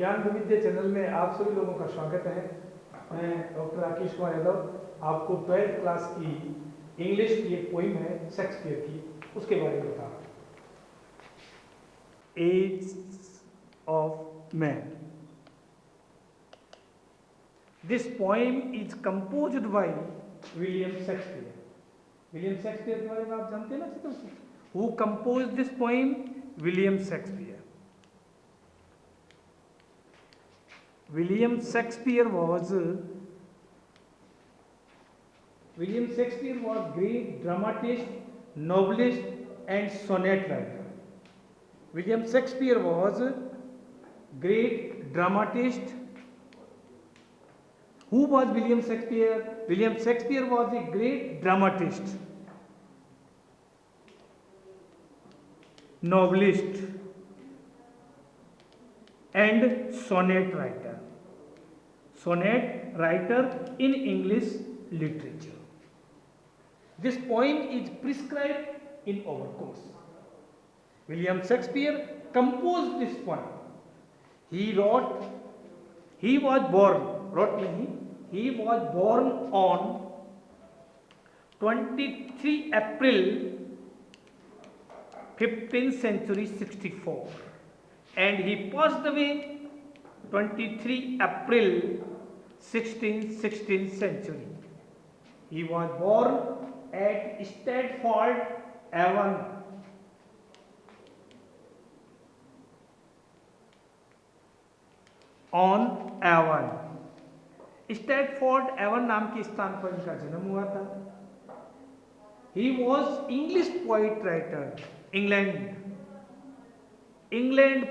ज्ञान विविध्य चैनल में आप सभी लोगों का स्वागत है। मैं डॉक्टर राकेश कुमार यादव आपको 12th क्लास की इंग्लिश की एक पोइम है शेक्सपियर की, उसके बारे में बता रहा हूँ। Age of man. This poem is composed by William Shakespeare. William Shakespeare के बारे में आप जानते हैं ना? Who composed this poem? William Shakespeare. William Shakespeare was great dramatist, novelist and sonnet writer. William Shakespeare was great dramatist. Who was William Shakespeare? William Shakespeare was a great dramatist, novelist and sonnet writer. Sonnet writer in English literature. This poem is prescribed in our course. William Shakespeare composed this poem. He was born on 23 April 15th century 64 and he passed away 23 April 16th century. He was born at Stratford Avon, on Avon. Stratford Avon नाम के स्थान पर इनका जन्म हुआ था. He was English poet writer, England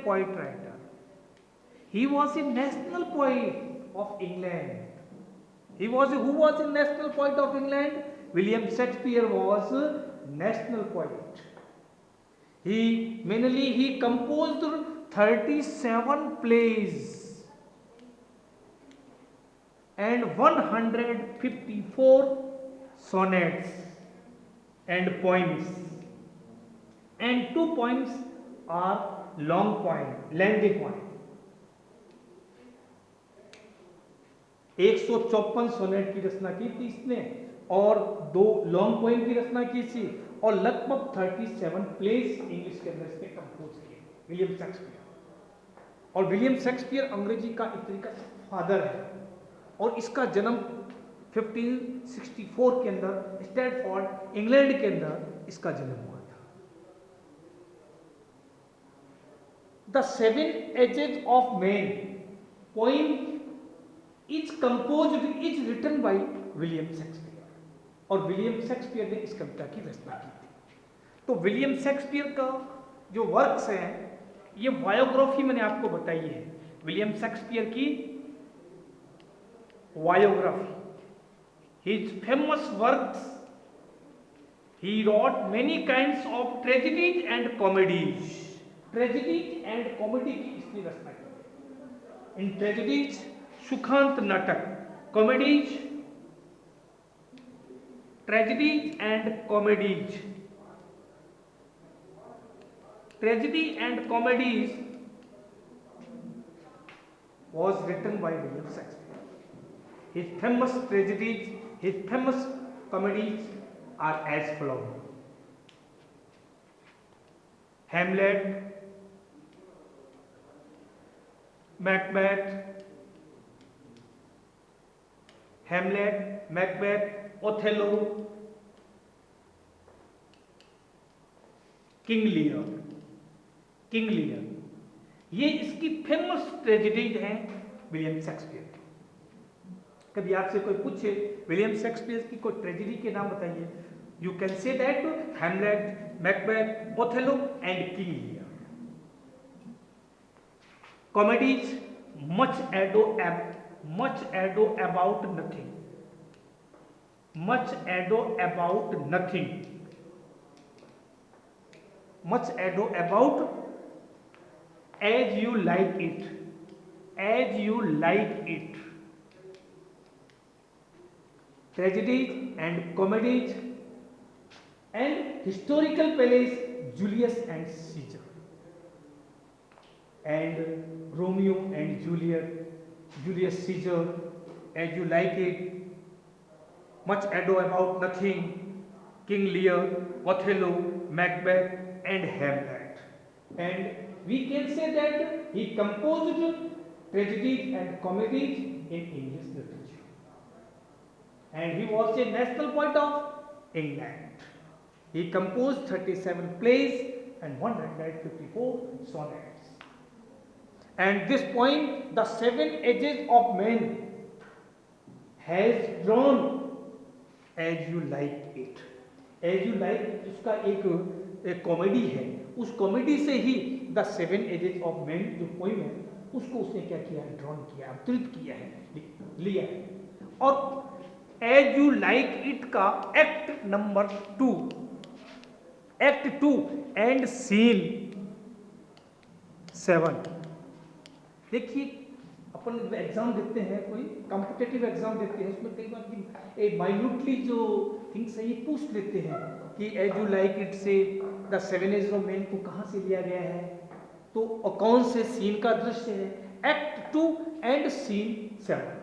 poet writer. He was a national poet of England. Who was a national poet of England? William Shakespeare was a national poet. He composed 37 plays and 154 sonnets and poems. And 2 poems are lengthy poem. 154 sonnet की रचना की थी इसने और 2 long poem की रचना की थी और लगभग 37 प्लेस इंग्लिश के अंदर इसने कंपोज किए. William Shakespeare. और विलियम शेक्सपियर अंग्रेजी का इटली का फादर है और इसका जन्म 1564 के अंदर स्टैटफोर्ड इंग्लैंड के अंदर इसका जन्म हुआ था. The 7 ages of man poem is written by William Shakespeare और विलियम शेक्सपियर ने इस कविता की रचना की थी. तो विलियम शेक्सपियर का जो वर्क्स हैं ये बायोग्राफी मैंने आपको बताई है. विलियम शेक्सपियर की biography. His famous works. He wrote many kinds of tragedies and comedies. Tragedies and comedy की इसने रचना की. इन ट्रेजेडीज सुखांत नाटक. Comedies tragedies and comedies. Tragedy and comedies was written by William Shakespeare. His famous tragedies, his famous comedies are as follows: Hamlet, Macbeth, Othello, King Lear. ये इसकी famous tragedies हैं विलियम शेक्सपियर की. कभी आपसे कोई पूछे विलियम शेक्सपियर की कोई ट्रेजेडी के नाम बताइए, you can say that Hamlet, Macbeth, Othello and King Lear. Comedies much ado about nothing. As you like it. Tragedies and comedies and historical plays Julius and Caesar. and Romeo and Juliet, Julius Caesar, As You Like It, Much Ado About Nothing, King Lear, Othello, Macbeth, and Hamlet. And we can say that he composed tragedies and comedies in English literature. And he was a national poet of England. He composed 37 plays and 154 sonnets. And this poem, The Seven Ages of Men, has drawn As You Like It. As You Like उसका एक comedy है, उस comedy से ही the seven ages of man जो poem है उसको उसने क्या किया है, ड्रॉन किया, अवतरित किया है, लिया है. और एज यू लाइक इट का एक्ट नंबर 2 एंड सीन 7. देखिए अपन एग्जाम देते हैं, कोई कॉम्पिटेटिव एग्जाम देते हैं, उसमें कई बार माइन्यूटली जो थिंग्स है ये पूछ लेते हैं कि एज यू लाइक इट से the seven ages of man को कहाँ से लिया गया है, तो कौन से सीन का दृश्य है. Act 2 and scene 7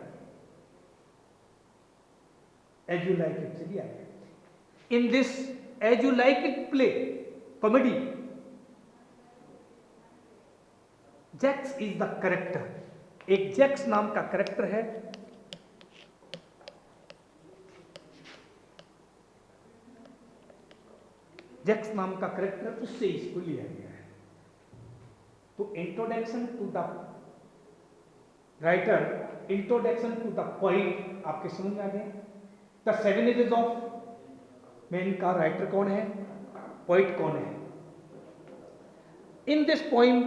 as you like it से लिया गया. In this as you like it play comedy, Jacques is the character. एक जैक्स नाम का करेक्टर है. जैक्स नाम का करेक्टर, उससे इसको लिया गया है. तो introduction to the writer, introduction to the poet आपके समझ में आ गए. The seven ages of man का राइटर कौन है, पोइट कौन है. इन दिस पोइम,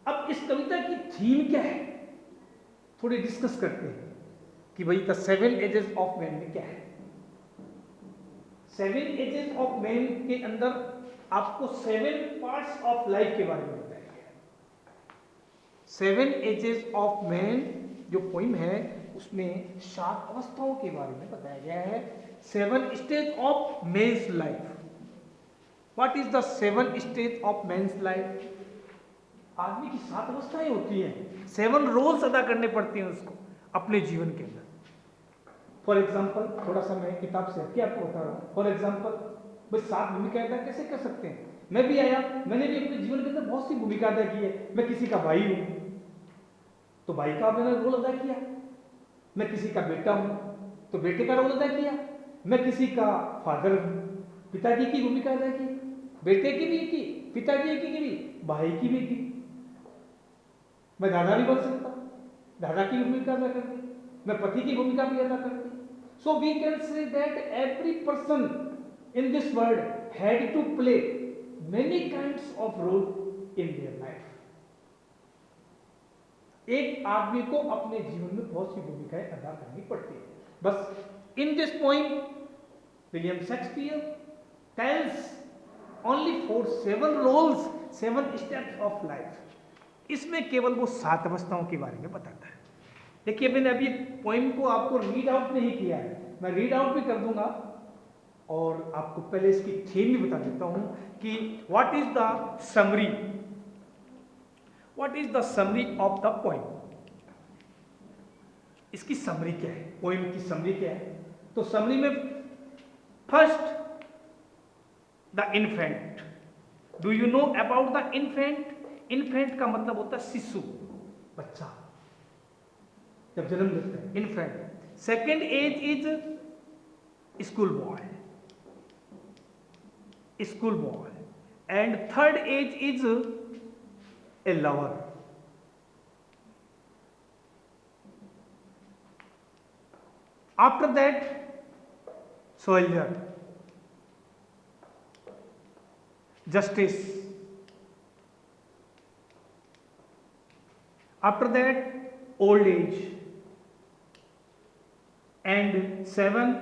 अब इस कविता की थीम क्या है थोड़ी डिस्कस करते हैं कि भाई the seven ages of man में क्या है. सेवन एजेस ऑफ मैन के अंदर आपको 7 पार्ट्स ऑफ लाइफ के बारे में बताया गया है. सेवन एजेस ऑफ मैन जो पोइम है उसमें 7 अवस्थाओं के बारे में बताया गया है. 7 stage of man's life. What is the 7 stage of man's life. आदमी की 7 अवस्थाएं होती हैं, 7 रोल्स अदा करने पड़ते हैं उसको अपने जीवन के अंदर. फॉर एग्जाम्पल, थोड़ा सा मैं किताब से हटके आपको बता रहा हूँ. फॉर एग्जाम्पल, भाई 7 भूमिका अदा कैसे कर सकते हैं. मैं भी आया, मैंने भी अपने जीवन के अंदर बहुत सी भूमिका अदा की है. मैं किसी का भाई हूँ तो भाई का मैंने रोल अदा किया. मैं किसी का बेटा हूँ तो बेटे का रोल अदा किया. मैं किसी का फादर हूँ, पिताजी की भूमिका अदा की, बेटे की भी की, पिताजी की भी, भाई की भी की. मैं दादा भी बन सकता, दादा की भूमिका अदा कर दी. मैं पति की भूमिका भी अदा कर दी. So we can say that every person in this world had to play many kinds of role in their life. एक आदमी को अपने जीवन में बहुत सी भूमिकाएं अदा करनी पड़ती है. बस in this point William Shakespeare tells only for 7 roles, 7 steps of life. इसमें केवल वो 7 अवस्थाओं के बारे में बताता है. देखिए मैंने अभी पोइम को आपको रीड आउट नहीं किया है, मैं रीड आउट भी कर दूंगा और आपको पहले इसकी थीम भी बता देता हूं कि what is the summary, what is the summary of the poem. इसकी समरी क्या है, पोइम की समरी क्या है. तो समरी में first the infant. Do you know about the infant. Infant का मतलब होता है शिशु, बच्चा जब जन्म लेता है, infant. Second age is school boy, school boy. And third age is a lover. After that soldier, justice. After that, old age. And 7,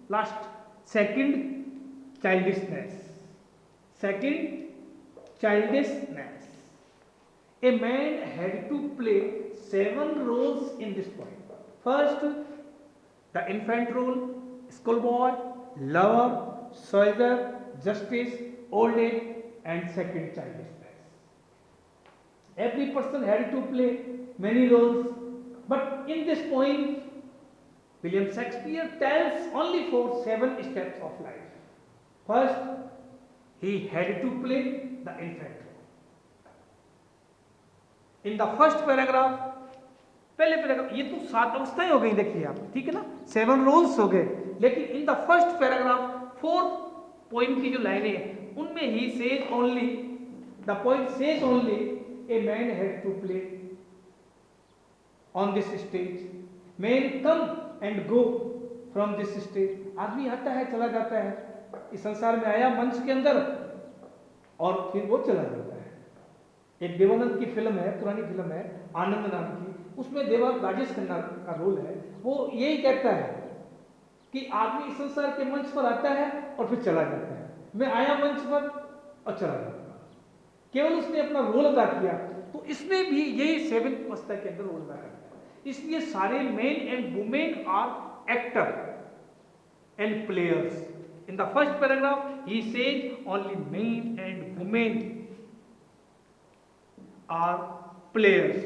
last, second, childishness. Second, childishness. A man had to play 7 roles in this point. First, the infant role, schoolboy, lover, soldier, justice, old age, and second childishness. Every person had to play many roles. But in this poem, William Shakespeare tells only for 7 steps of life. First, he had to play the infant role. In the first paragraph, पहले paragraph, ये तो 7 अवस्थाएं हो गई देखिए आप, ठीक है ना, 7 रोल्स हो गए, लेकिन in the first paragraph 4 poem की जो लाइनें हैं उनमें ही says only, the poem says only a man had to play on this stage, man come and go from this stage, आदमी आता है चला जाता है, इस संसार में आया मंच के अंदर और फिर वो चला जाता है। एक देवानंद की फिल्म है, पुरानी फिल्म है आनंद नाम की, उसमें देवा राजेश खन्ना का रोल है, वो यही कहता है कि आदमी इस संसार के मंच पर आता है और फिर चला जाता है, मैं आया मंच पर और चला जाता, केवल उसने अपना रोल अदा किया। तो इसमें भी यही 7 अवस्था के अंदर रोल अदा करता है। इसलिए सारे men and women are actor and players. In the first paragraph ही says only men and women are players.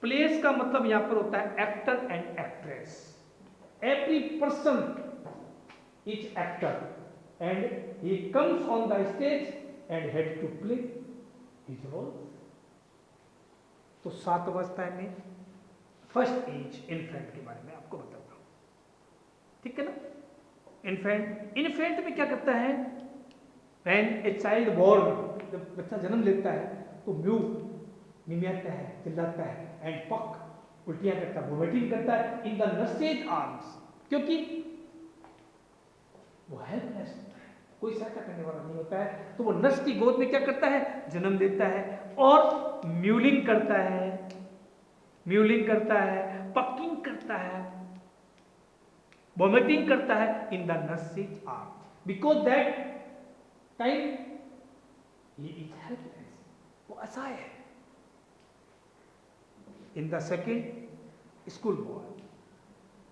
Players का मतलब यहां पर होता है actor and actress. Every person is actor and he comes on the stage and had to play his role. तो 7 अवस्थाएं में फर्स्ट एज इन्फेंट के बारे में आपको बताता हूं, ठीक है ना। इन्फेंट में क्या करता है, व्हेन ए चाइल्ड बोर्न, जब बच्चा जन्म लेता है तो म्यू मिमियाता है, चिल्लाता है, एंड पक उल्टियां करता है, वोमिटिंग करता है इन द नर्सेज आर्म्स, क्योंकि वो हेल्पलेस होता है, कोई सहायता करने वाला नहीं होता है, तो वो नर्स की गोद में क्या करता है, जन्म लेता है और म्यूलिंग करता है, पकिंग करता है, वोमिटिंग करता है in the nurses arms, because that time he is helpless, वो असहाय है। In the second school boy,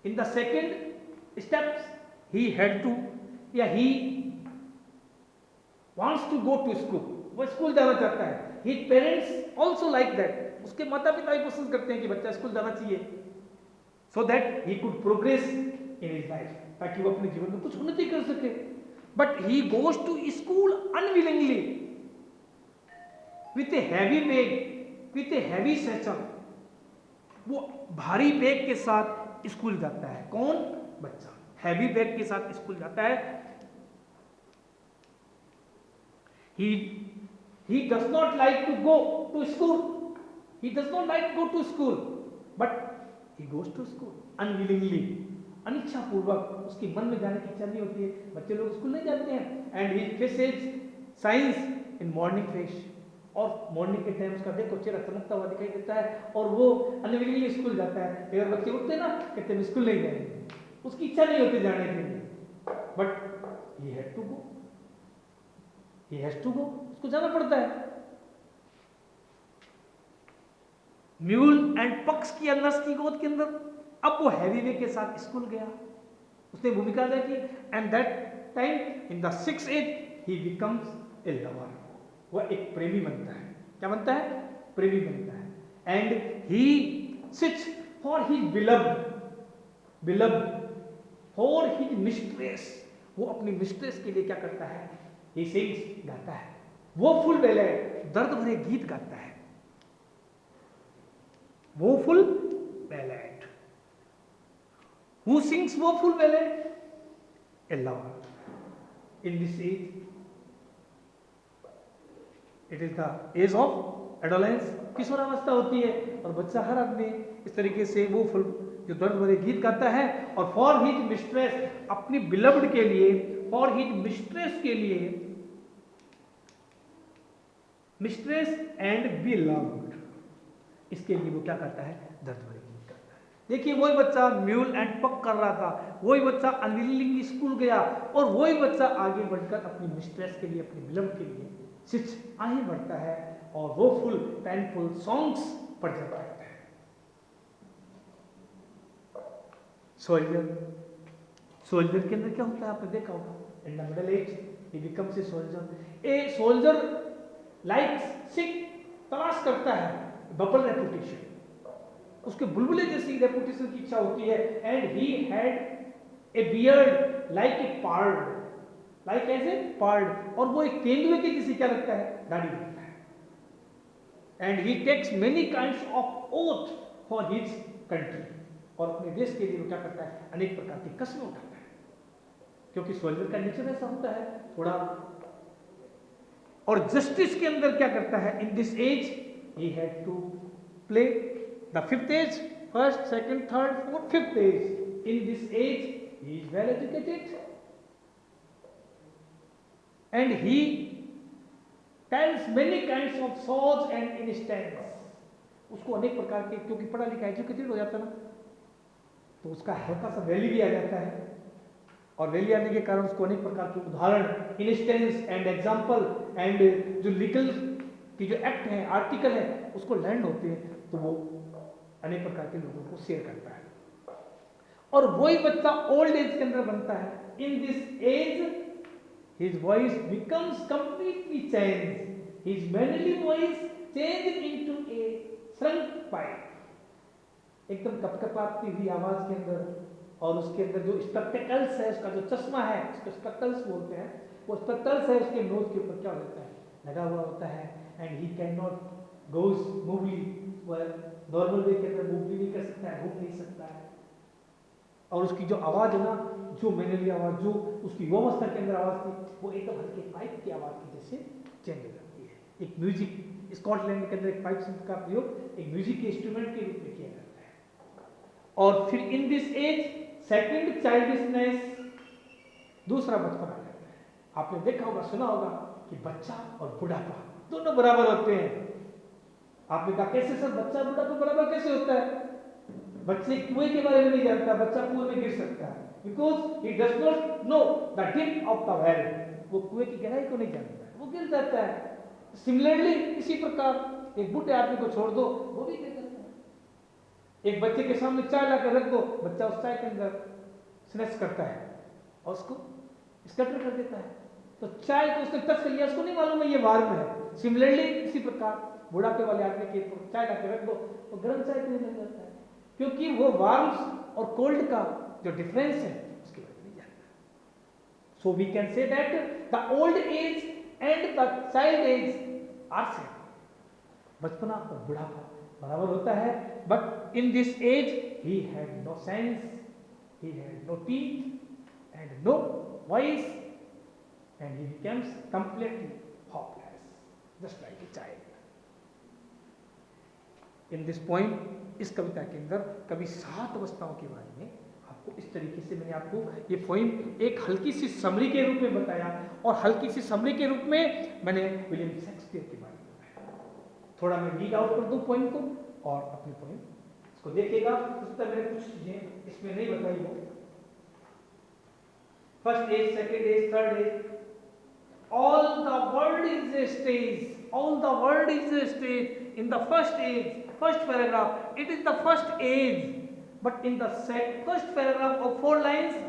in the second steps he had to, he wants to go to school, वो स्कूल जाना चाहता है। His parents also like that, उसके माता पिता भी पसंद करते हैं कि बच्चा स्कूल जाना चाहिए, so that he could progress in his life, ताकि वो अपने जीवन में कुछ उन्नति कर सके। But he goes to school unwillingly, with a heavy bag, with a heavy satchel, वो भारी बैग के साथ स्कूल जाता है। कौन? बच्चा हैवी बैग के साथ स्कूल जाता है। he does not like to go to school, he does not like to go to school, but he goes to school unwillingly, अनिच्छा पूर्वक, उसकी मन में जाने की इच्छा नहीं होती है, बच्चे लोग स्कूल नहीं जाते हैं। And he faces signs in morning face, और मॉर्निंग के टाइम उसका देखो चेहरा चमकता हुआ दिखाई देता है और वो अनविलिंगली स्कूल जाता है। फिर बच्चे उठते ना, कहते हैं स्कूल नहीं जाएंगे, उसकी इच्छा नहीं होती जाने के लिए, but he had to go, उसको जाना पड़ता है। म्यूल एंड पक्स की नर्स की गोद के अंदर, अब वो हैवी वे के साथ स्कूल गया, उसने भूमिका अदा की। And that time in the 6th age he becomes a lover, वह एक प्रेमी बनता है। क्या बनता है? प्रेमी बनता है। And he sits for his beloved for his mistress, वो अपनी मिस्ट्रेस के लिए क्या करता है? ही सिंग्स, गाता है। वो फुल बैलेड, दर्द भरे गीत गाता है, woeful ballad. Who sings woeful ballad? A lover. In this age, it is the age of adolescence, किशोरावस्था होती है, और बच्चा हर आदमी इस तरीके से वो फुल जो दर्द भरे गीत गाता है। और फॉर हिज मिस्ट्रेस, अपनी बिलव्ड के लिए, फॉर हिज मिस्ट्रेस के लिए, मिस्ट्रेस एंड बिलव्ड, इसके लिए वो क्या करता है? दर्द भरे गीत करता है। देखिए वही बच्चा म्यूल एंड पक कर रहा था, वही बच्चा अनविलिंगली स्कूल गया, और वही बच्चा आगे बढ़कर अपनी मिस्ट्रेस के लिए, अपनी बिलव्ड के लिए सिर्फ आगे बढ़ता है, और वो फुल पेनफुल सॉन्ग्स पढ़ जाता है। सोल्जर के अंदर क्या होता है? आपने देखा होगा, in the middle age he becomes a soldier. A soldier likes seek तलाश करता है बबल रेपुटेशन, उसके बुलबुले जैसी रेपुटेशन की इच्छा होती है। And he had a beard like a pard, like as a pard, और वो एक तेंदुए के जैसी क्या रखता है, दाढ़ी रखता है। And he takes many kinds of oath for his country, और अपने देश के लिए वो क्या करता है, अनेक प्रकार की कस्में उठाता है, क्योंकि सोल्जर का नेचर ऐसा होता है थोड़ा। और जस्टिस के अंदर क्या करता है, in this age he had to play the fifth age, first second third fourth fifth age. In this age he is well educated and he tells many kinds of saws and instances. उसको अनेक प्रकार के, क्योंकि पढ़ा लिखा educated हो जाता है ना, तो उसका हल्का सा वैल्यू भी आ जाता है, और वैल्यू आने के कारण उसको अनेक प्रकार के उदाहरण, इंस्टेंस एंड एग्जाम्पल एंड जो लीगल की जो एक्ट है, आर्टिकल है, उसको लर्न होते हैं, तो वो अनेक प्रकार के लोगों को शेयर करता है। और वही बच्चा ओल्ड एज के अंदर बनता है। In this age his voice becomes completely changed, his manly voice changed into a shrunk pipe, एकदम कपकपाती हुई आवाज के अंदर, और उसके अंदर जो स्पेक्टेकल्स है, उसका जो चश्मा है, उसको स्पेक्टल्स बोलते हैं, वो स्पेक्टल्स है उसके नोज के ऊपर क्या होता है, लगा हुआ होता है। And he can not goes movely, वह नॉर्मल वे के अंदर मूव भी नहीं कर सकता है, घूम नहीं सकता है। और उसकी जो आवाज है ना, जो मैनली आवाज, जो उसकी युवावस्था के अंदर आवाज थी, वो एकदम हल्के पाइप की आवाज की जैसे चेंज हो जाती है। एक म्यूजिक, स्कॉटलैंड के अंदर एक पाइप शब्द का प्रयोग एक म्यूजिक के इंस्ट्रूमेंट के रूप में किया जाता है। और फिर in this age second childishness, दूसरा बचपन आ जाता है। आपने देखा होगा, सुना होगा कि बच्चा और बुढ़ापा दोनों बराबर होते हैं। आपने कहा कैसे सर, बच्चा बुढ़ापा बराबर कैसे होता है? बच्चे कुएं के बारे में नहीं जानता, बच्चा कुएं में गिर सकता है, because he does not know the depth of the well. वो कुएं की गहराई को नहीं जानता है, वो गिर जाता है। सिमिलरली इसी प्रकार एक बूढ़े आदमी को छोड़ दो, वो भी गिर जाता है। एक बच्चे के सामने चाय ला कर रख दो, बच्चा उस चाय के अंदर स्नैच करता है और उसको स्कैटर कर देता है। तो चाय को उसने टच कर लिया, उसको नहीं मालूम है ये वार्म है। सिमिलरली इसी प्रकार बुढ़ापे वाले आदमी के चाय ला कर रख दो, तो गर्म चाय पीने लग जाता है, क्योंकि वो वार्म्स और कोल्ड का जो डिफरेंस है उसके बारे में नहीं जानता। So we can say that the old age and the child age are same. बचपना और बुढ़ापा बराबर होता है, but in this age he had no sense, he had no teeth and no voice, and he becomes completely hopeless, just like a child. In this poem, इस कविता के अंदर कवि 7 अवस्थाओं के बारे में आपको इस तरीके से, मैंने आपको ये पोएम एक हल्की सी समरी के रूप में बताया, और हल्की सी समरी के रूप में मैंने विलियम शेक्सपियर के बारे में बताया। थोड़ा मैं रीड आउट कर दूं पोएम को, और अपनी पोएम इसको देखिएगा। उस तरह मैंने कुछ चीजें इसमें नहीं बताई हो। First age, second age, third age, all the world is a stage, all the world is a stage. In the first age, first paragraph, it is the first age, but in the first paragraph of 4 lines,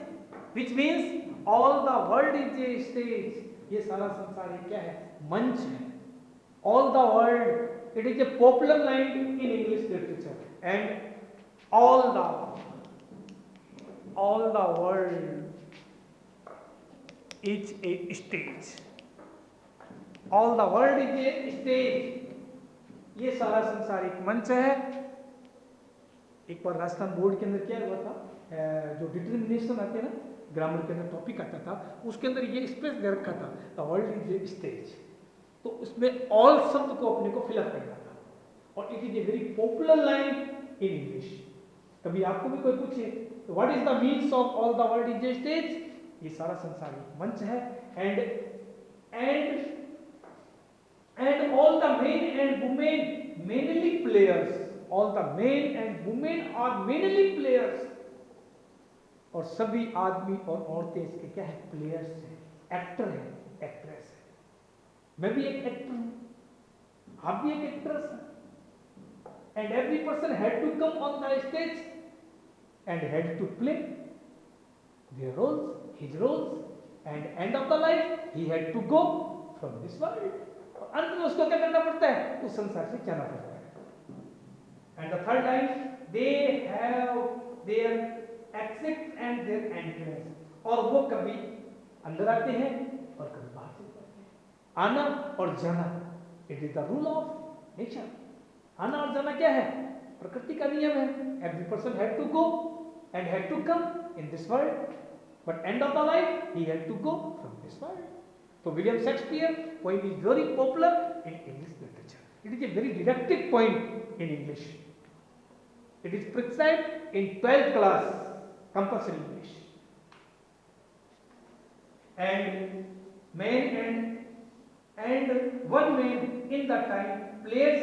which means all the world is a stage, ये सारा संसार ये क्या है, मंच है। all the world, it is a popular line in English literature, and all the world is a stage, all the world is a stage, ये सारा संसार एक मंच है। एक बार राजस्थान बोर्ड के अंदर क्या हुआ था, जो डिटर्मिनेशन आते हैं ना, ग्रामर के अंदर टॉपिक आता था, उसके अंदर ये स्पेस दे रखा था, the world is a stage. तो उसमें ऑल शब्द को अपने को फिलअप करना था, और it is a very popular line in English. कभी आपको भी कोई पूछे तो what is the means of all the world is a stage, ये सारा संसार एक मंच है। And all the men and women mainly players, all the men and women are mainly players, और सभी आदमी और औरतें इसके क्या है, प्लेयर्स हैं, एक्टर हैं, एक्ट्रेस है। मैं भी एक एक्टर हूं, आप भी एक एक्ट्रेस हैं। And every person had to come on the stage and had to play their roles, his roles, and end of the life he had to go from this world. और अंत में उसको क्या करना पड़ता है, उस संसार से जाना पड़ता है। And the third line, they have their exit and their entrance, और वो कभी अंदर आते हैं और कभी बाहर चले जाते हैं। आना और जाना, it is the rule of nature. आना और जाना क्या है, प्रकृति का नियम है। Every person had to go and had to come in this world, but end of the life he had to go from this world. So William Shakespeare poem is very popular in English literature. It is a very didactic poem in English. It is prescribed in 12th class compulsory English. And one man in that time plays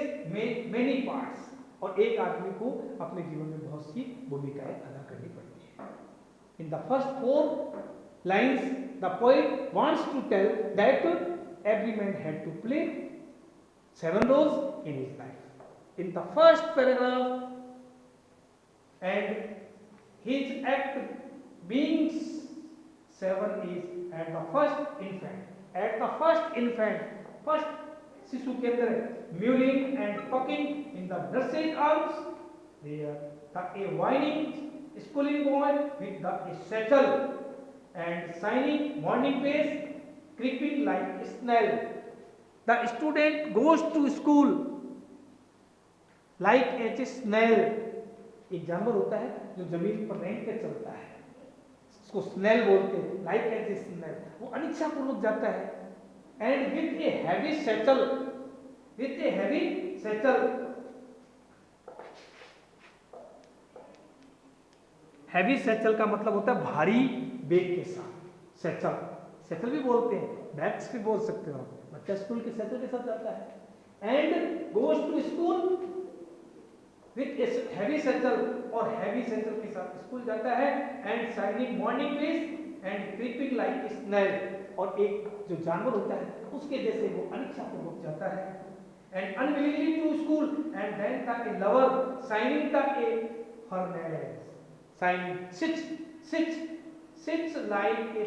many parts. और एक आदमी को अपने जीवन में बहुत सी भूमिकाएं अदा करनी पड़ती है। In the first 4 lines, the poet wants to tell that every man had to play 7 roles in his life. In the first paragraph, and his act being 7 is at the first infant. At the first infant, first शिशु के अंदर mewling and pucking in the nurse's arms, there a whining schooling boy with a satchel and shining morning face, creeping like a snail. The student goes to school like a snail. एक जानवर होता है जो जमीन पर रेंग के चलता है, उसको स्नेल बोलते हैं, like a snail. वो अनिच्छापूर्वक जाता है, and with a heavy satchel, with a heavy satchel. Heavy satchel का मतलब होता है भारी बैग के साथ। सैचल, सैचल भी बोलते हैं, बैग्स भी बोल सकते हो आप। बच्चा स्कूल के सैचल के साथ जाता है। And goes to school with a heavy satchel, और हैवी सैचल के साथ स्कूल जाता है। And shining morning face and creeping like snail, और एक जो जानवर होता है उसके जैसे वो अनिच्छापूर्वक जाता है। And unwillingly to school, and then the lover shining the a furnace, shining sits like a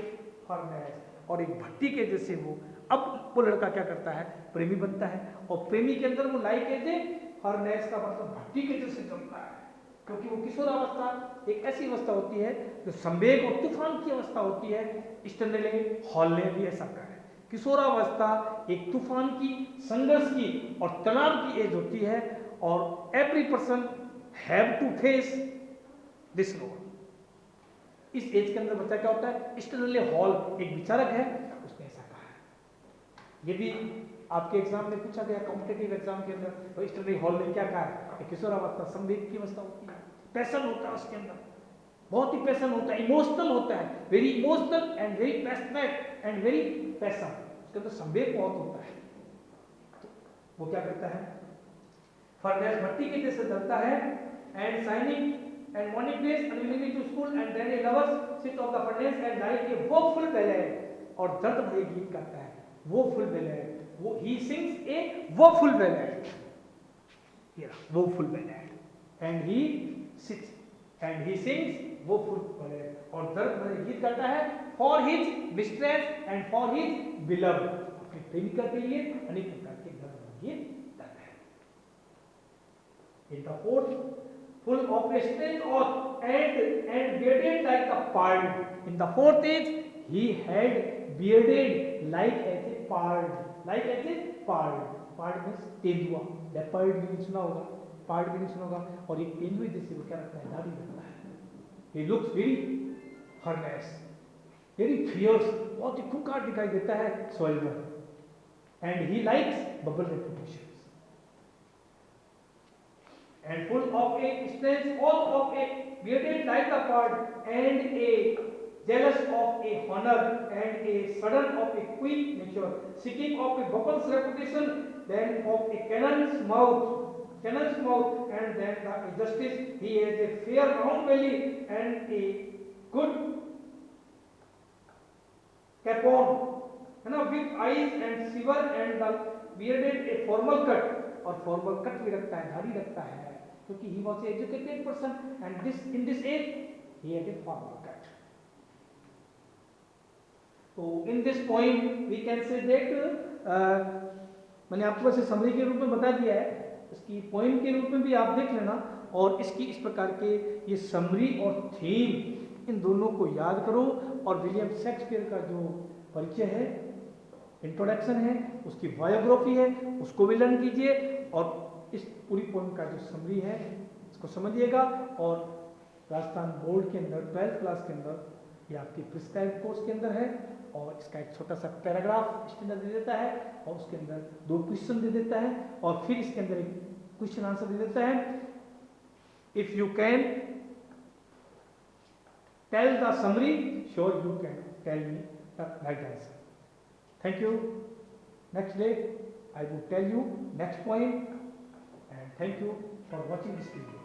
furnace, और एक भट्टी के जैसे वो। अब वो लड़का क्या करता है, प्रेमी बनता है, और प्रेमी के अंदर वो लाइक ए फर्नेस का मतलब भट्टी के जैसे जमता है, क्योंकि वो किशोरावस्था एक ऐसी अवस्था होती है जो संवेग और तूफान की अवस्था होती है। स्टैनले हॉल ने भी ऐसा कहा है, किशोरावस्था एक तूफान की, संघर्ष की और तनाव की एज होती है, और every person have to face this role. इस एज के अंदर बच्चा क्या होता है, स्टैनले हॉल एक विचारक है, उसने ऐसा कहा है। यदि आपके एग्जाम में पूछा गया कॉम्पिटिटिव एग्जाम के अंदर, तो स्टैनले हॉल ने क्या कहा है, किशोरावस्था संवेग की अवस्था होती है, पैशन होता है उसके अंदर, बहुत ही पैशन होता है, इमोशनल होता है, very emotional and very passionate and very passion, उसके अंदर संवेग बहुत होता है। तो वो क्या करता है, फर्नेस भट्टी के जैसे जलता है, and shining and morning place unwillingly to school, and then a lovers sit of the furnace and like a woeful ballad, और दर्द भरे गीत गाता है, woeful ballad, वो he sings a woeful ballad, here woeful ballad, and he sits and he sings woeful ballad, और दर्द भरे गीत गाता है for his mistress and for his beloved, अपनी प्रेमिका के लिए अनेक प्रकार के दर्द भरे गीत गाता है। In the fourth, full of a strange oath and bearded like a pard. In the fourth age, he had bearded like as a pard. Like as a pard. Pard means तेंदुआ। leopard भी नहीं सुना होगा, pard भी नहीं सुना होगा, और एक तेंदुए जैसे वो क्या रखता है, दाढ़ी रखता है। He looks very fierce, very fierce, बहुत ही खूंखार दिखाई देता है soldier. And he likes bubble reputations. And full of a strange oath of a bearded like a pard, and a jealous of a honor, and a sudden of a quick nature, seeking of a bubble's reputation, then of a cannon's mouth, and then the justice. He has a fair round belly and a good capon, with eyes and silver, and the bearded a formal cut, और formal cut भी रखता है, दाढ़ी रखता है, क्योंकि he was an educated person, and in this age he had a formal cut. So in this point we can say that मैंने आपको वैसे समरी के रूप में बता दिया है, इसकी पोइम के रूप में भी आप देख लेना, और इसकी इस प्रकार के ये समरी और थीम इन दोनों को याद करो, और विलियम शेक्सपियर का जो परिचय है, इंट्रोडक्शन है, उसकी बायोग्राफी है, उसको भी लर्न कीजिए, और इस पूरी पोइम का जो समरी है इसको समझिएगा। और राजस्थान बोर्ड के अंदर 12th क्लास के अंदर ये आपके प्रिस्क्राइब कोर्स के अंदर है, और इसका एक छोटा सा पैराग्राफ स्टैंडर्ड दे देता है, और उसके अंदर 2 क्वेश्चन दे देता है, और फिर इसके अंदर एक क्वेश्चन आंसर दे देता है। If you can tell the summary, sure you can tell me the right answer. Thank you. Next day I will tell you next point, and thank you for watching this video.